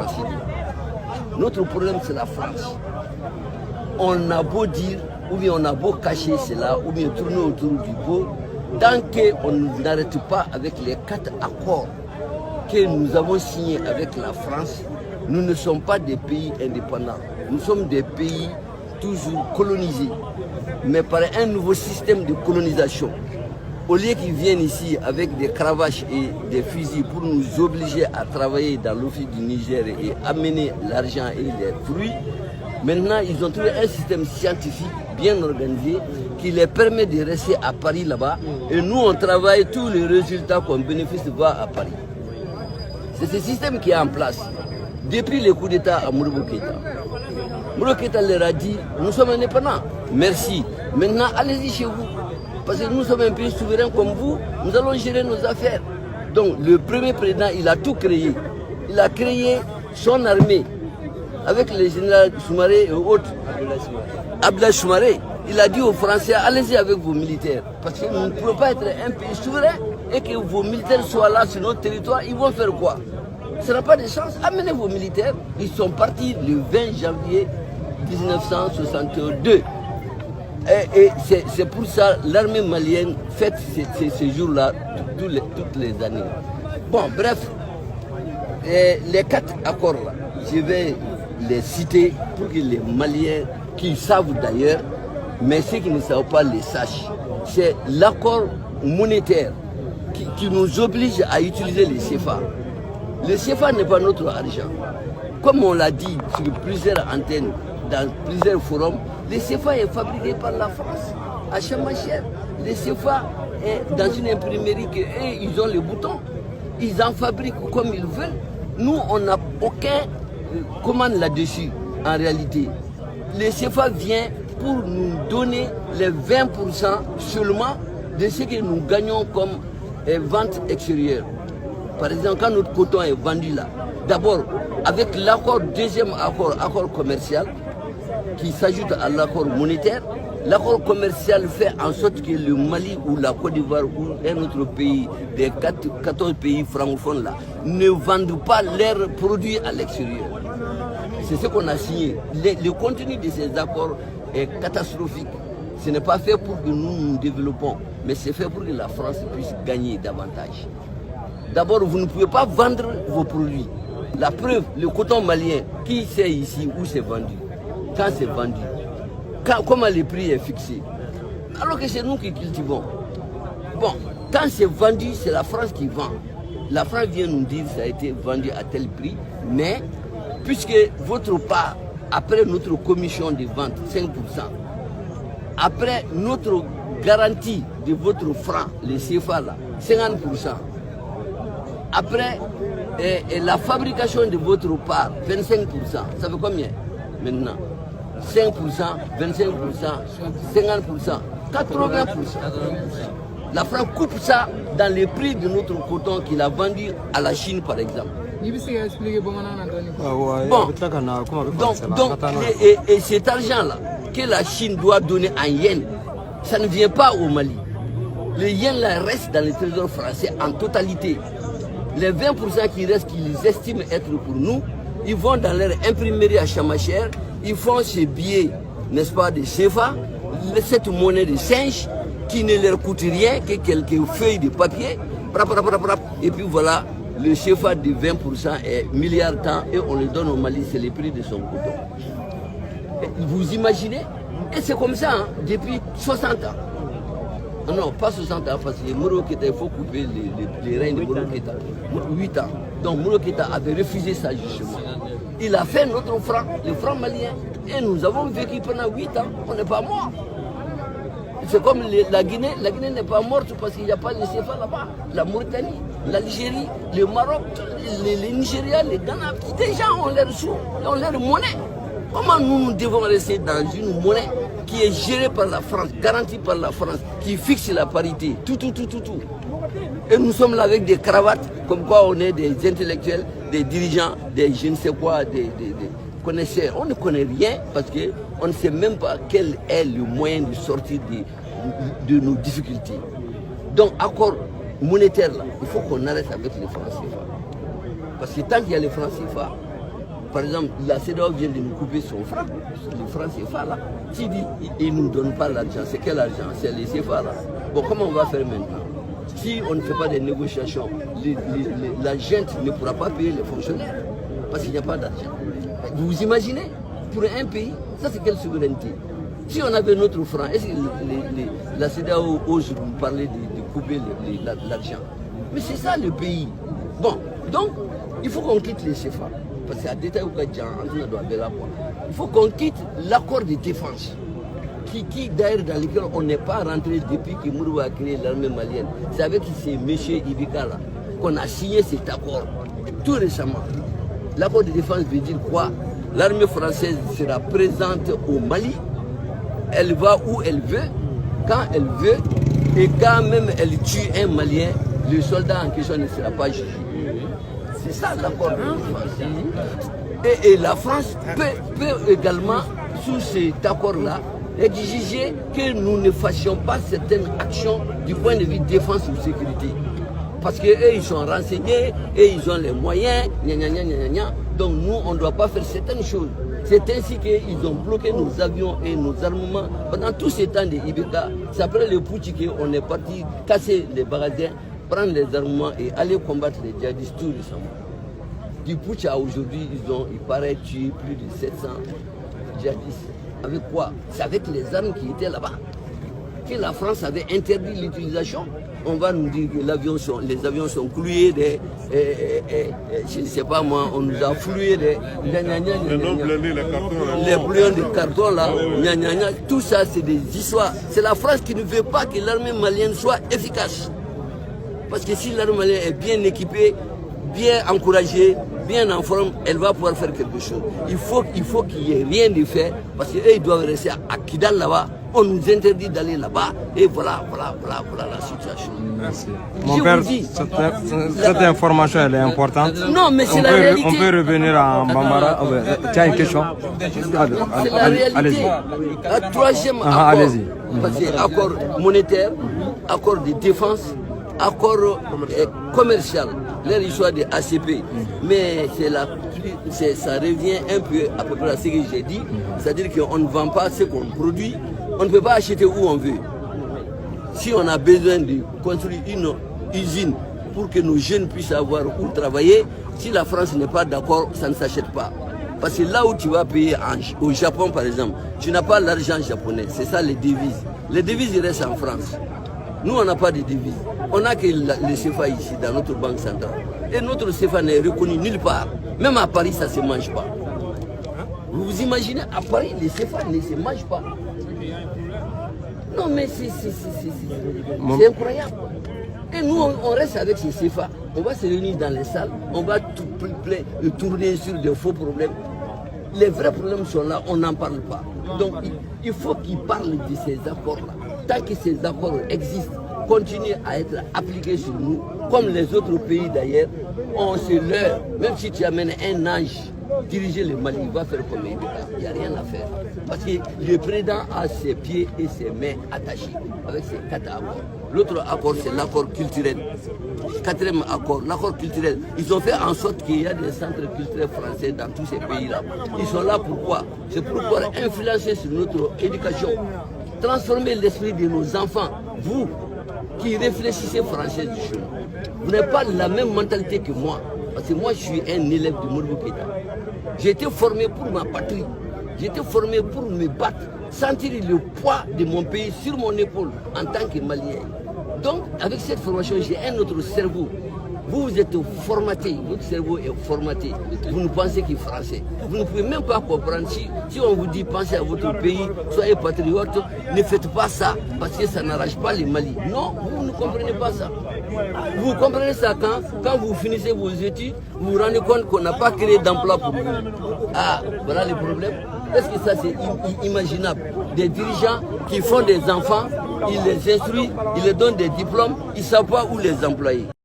franciliens. Notre problème, c'est la France. On a beau dire, ou bien on a beau cacher cela, ou bien tourner autour du pot, tant qu'on n'arrête pas avec les 4 accords que nous avons signés avec la France, nous ne sommes pas des pays indépendants. Nous sommes des pays toujours colonisés, mais par un nouveau système de colonisation. Au lieu qu'ils viennent ici avec des cravaches et des fusils pour nous obliger à travailler dans l'office du Niger et amener l'argent et les fruits, maintenant ils ont trouvé un système scientifique bien organisé qui les permet de rester à Paris là-bas et nous on travaille, tous les résultats qu'on bénéficie vont à Paris. C'est ce système qui est en place depuis le coup d'État à Modibo Keïta. Modibo Keïta leur a dit, nous sommes indépendants, merci, maintenant allez-y chez vous. Parce que nous sommes un pays souverain comme vous, nous allons gérer nos affaires. Donc le premier président, il a tout créé. Il a créé son armée avec les généraux Soumaré et autres. Abdoulaye Soumaré. Il a dit aux Français, allez-y avec vos militaires. Parce que nous ne pouvons pas être un pays souverain et que vos militaires soient là sur notre territoire. Ils vont faire quoi? Ça n'a pas de chance. Amenez vos militaires. Ils sont partis le 20 janvier 1962. Et c'est pour ça que l'armée malienne fête ces jours-là toutes les années. Bon, bref, les 4 accords-là, je vais les citer pour que les Maliens, qui savent d'ailleurs, mais ceux qui ne savent pas les sachent. C'est l'accord monétaire qui nous oblige à utiliser les CFA. Le CFA n'est pas notre argent. Comme on l'a dit sur plusieurs antennes, dans plusieurs forums, le CFA est fabriqué par la France à Chamacher. Le CFA est dans une imprimerie que eux, ils ont les boutons. Ils en fabriquent comme ils veulent. Nous, on n'a aucun commande là-dessus en réalité. Le CFA vient pour nous donner les 20% seulement de ce que nous gagnons comme vente extérieure. Par exemple, quand notre coton est vendu là, d'abord, avec l'accord, deuxième accord commercial, qui s'ajoute à l'accord monétaire, l'accord commercial fait en sorte que le Mali ou la Côte d'Ivoire ou un autre pays, des 14 pays francophones là, ne vendent pas leurs produits à l'extérieur. C'est ce qu'on a signé. Le contenu de ces accords est catastrophique. Ce n'est pas fait pour que nous développons, mais c'est fait pour que la France puisse gagner davantage. D'abord, vous ne pouvez pas vendre vos produits. La preuve, le coton malien, qui sait ici où c'est vendu? Quand c'est vendu, comment le prix est fixé, alors que c'est nous qui cultivons. Bon, quand c'est vendu, c'est la France qui vend. La France vient nous dire que ça a été vendu à tel prix, mais puisque votre part, après notre commission de vente, 5%, après notre garantie de votre franc, le CFA là, 50%, après la fabrication de votre part, 25%, ça fait combien maintenant? 5%, 25%, 50%, 80%. La France coupe ça dans les prix de notre coton qu'il a vendu à la Chine, par exemple. Bon, donc et cet argent-là que la Chine doit donner en yens, ça ne vient pas au Mali. Le yen là reste dans le trésor français en totalité. Les 20% qui restent, qu'ils estiment être pour nous, ils vont dans leur imprimerie à Chamacher, ils font ces billets, n'est-ce pas, de CFA, cette monnaie de singe qui ne leur coûte rien que quelques feuilles de papier, et puis voilà, le CFA de 20% est milliard temps et on le donne au Mali, c'est le prix de son coton. Et vous imaginez? Et c'est comme ça hein, depuis 60 ans. Non, pas 60 ans, parce que Modibo Keïta, il faut couper les reins de Modibo Keïta. 8 ans. Donc Modibo Keïta avait refusé ça justement. Il a fait notre franc, le franc malien. Et nous avons vécu pendant 8 ans. On n'est pas mort. C'est comme la Guinée. La Guinée n'est pas morte parce qu'il n'y a pas de CFA là-bas. La Mauritanie, l'Algérie, le Maroc, les Nigeria, les Ghana. Des gens ont leur sous, ont leur monnaie. Comment nous devons rester dans une monnaie qui est gérée par la France, garantie par la France, qui fixe la parité, tout. Et nous sommes là avec des cravates, comme quoi on est des intellectuels, des dirigeants, des je ne sais quoi, des connaisseurs. On ne connaît rien parce qu'on ne sait même pas quel est le moyen de sortir de nos difficultés. Donc, accord monétaire, là, il faut qu'on arrête avec les francs CFA. Parce que tant qu'il y a les francs CFA, par exemple, la CEDEAO vient de nous couper son franc, le franc CFA là. Qui dit il ne nous donne pas l'argent, c'est quel argent? C'est les CFA là. Bon, comment on va faire maintenant? Si on ne fait pas des négociations, la gente ne pourra pas payer les fonctionnaires parce qu'il n'y a pas d'argent. Vous imaginez? Pour un pays, ça c'est quelle souveraineté? Si on avait notre franc, est-ce que la CEDEAO ose nous parler de couper l'argent? Mais c'est ça le pays. Bon, donc il faut qu'on quitte les CFA. Parce qu'à détail, il faut qu'on quitte l'accord de défense. Qui d'ailleurs dans lequel on n'est pas rentré depuis que Mourou a créé l'armée malienne. C'est avec ces messieurs Ibika là qu'on a signé cet accord tout récemment. L'accord de défense veut dire quoi? L'armée française sera présente au Mali, elle va où elle veut, quand elle veut, et quand même elle tue un Malien, le soldat en question ne sera pas jugé. C'est ça l'accord de défense. Et la France peut également, sous cet accord-là, exiger que nous ne fassions pas certaines actions du point de vue défense ou sécurité. Parce qu'eux, ils sont renseignés, et ils ont les moyens, donc nous, on ne doit pas faire certaines choses. C'est ainsi qu'ils ont bloqué nos avions et nos armements pendant tout ce temps de Ibeka. C'est après le putsch qu'on est parti casser les magasins, prendre les armements et aller combattre les djihadistes tout récemment. Du putsch à aujourd'hui, il paraît tuer plus de 700 djihadistes. Avec quoi? C'est avec les armes qui étaient là-bas. Que la France avait interdit l'utilisation. On va nous dire que les avions sont cloués je ne sais pas moi, on nous a floué les bouillons de carton là, tout ça c'est des histoires. C'est la France qui ne veut pas que l'armée malienne soit efficace. Parce que si l'armée malienne est bien équipée, bien encouragée, bien en forme, elle va pouvoir faire quelque chose. Il faut qu'il n'y ait rien de fait, parce qu'eux ils doivent rester à Kidal là-bas. On nous interdit d'aller là-bas, et voilà la situation. Merci. Mon père, cette information elle est importante. Non, mais c'est la réalité. On peut revenir à Bambara. Tu as une question? C'est la réalité. Le troisième accord, c'est accord monétaire, accord de défense, accord commercial, l'histoire de ACP. Mais ça revient un peu à peu près à ce que j'ai dit, c'est-à-dire qu'on ne vend pas ce qu'on produit, on ne peut pas acheter où on veut. Si on a besoin de construire une usine pour que nos jeunes puissent avoir où travailler, si la France n'est pas d'accord, ça ne s'achète pas. Parce que là où tu vas payer au Japon par exemple, tu n'as pas l'argent japonais, c'est ça les devises. Les devises ils restent en France. Nous on n'a pas de devises. On n'a que le CFA ici dans notre banque centrale. Et notre CFA n'est reconnu nulle part. Même à Paris ça ne se mange pas. Vous vous imaginez, à Paris les CFA ne se mangent pas. Non mais c'est incroyable. Et nous on reste avec ces CFA. On va se réunir dans les salles, on va tourner sur de faux problèmes. Les vrais problèmes sont là, on n'en parle pas. Donc il faut qu'ils parlent de ces accords-là. Tant que ces accords existent, continuent à être appliqués sur nous, comme les autres pays d'ailleurs, on se leurre. Même si tu amènes un ange diriger le Mali, il va faire comme il n'y a rien à faire. Parce que le président a ses pieds et ses mains attachés avec ces 4 accords. L'autre accord, c'est l'accord culturel. 4e accord, l'accord culturel. Ils ont fait en sorte qu'il y a des centres culturels français dans tous ces pays-là. Ils sont là pourquoi? C'est pour pouvoir influencer sur notre éducation, transformer l'esprit de nos enfants. Vous qui réfléchissez français du chemin, vous n'avez pas la même mentalité que moi. Parce que moi, je suis un élève de Modibo Keïta. J'ai été formé pour ma patrie. J'ai été formé pour me battre, sentir le poids de mon pays sur mon épaule en tant que Malien. Donc, avec cette formation, j'ai un autre cerveau. Vous êtes formaté, votre cerveau est formaté. Vous ne pensez qu'en français. Vous ne pouvez même pas comprendre. Si on vous dit pensez à votre pays, soyez patriote, ne faites pas ça parce que ça n'arrange pas les Mali. Non, vous ne comprenez pas ça. Vous comprenez ça quand vous finissez vos études, vous vous rendez compte qu'on n'a pas créé d'emploi pour vous. Ah, voilà le problème. Est-ce que ça c'est imaginable? Des dirigeants qui font des enfants, ils les instruisent, ils les donnent des diplômes, ils ne savent pas où les employer.